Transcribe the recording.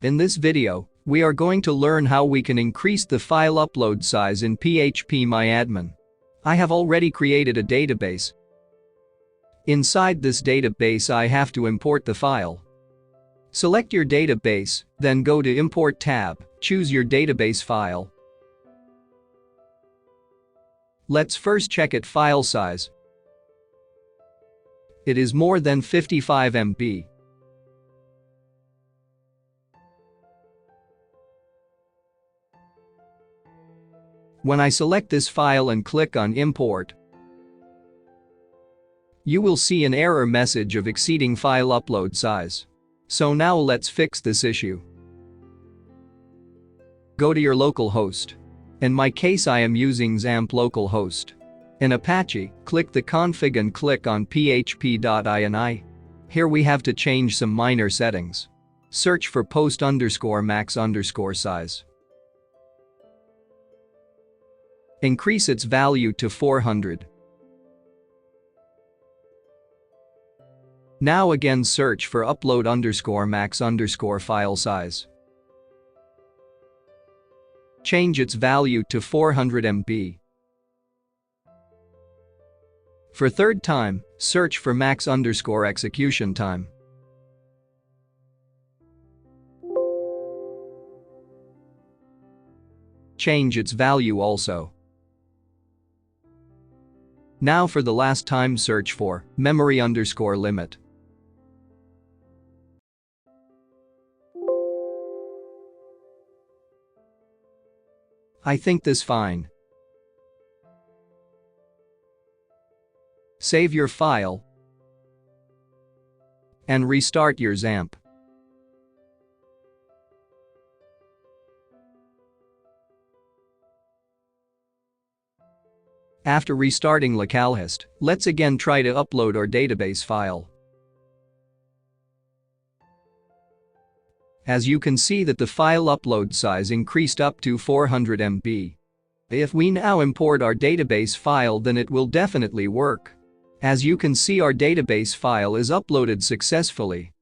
In this video, we are going to learn how we can increase the file upload size in phpMyAdmin. I have already created a database. Inside this database I have to import the file. Select your database, then go to Import tab, choose your database file. Let's first check its file size. It is more than 55 MB. When I select this file and click on Import, you will see an error message of exceeding file upload size. So now let's fix this issue. Go to your localhost. In my case I am using XAMPP localhost. In Apache, click the config and click on php.ini. Here we have to change some minor settings. Search for post_max_size. Increase its value to 400. Now again search for upload_max_file size. Change its value to 400 MB. For third time, search for max_execution time. Change its value also. Now for the last time search for memory_limit. I think this fine. Save your file and restart your XAMPP. After restarting localhost, let's again try to upload our database file. As you can see that the file upload size increased up to 400 MB. If we now import our database file, then it will definitely work. As you can see, our database file is uploaded successfully.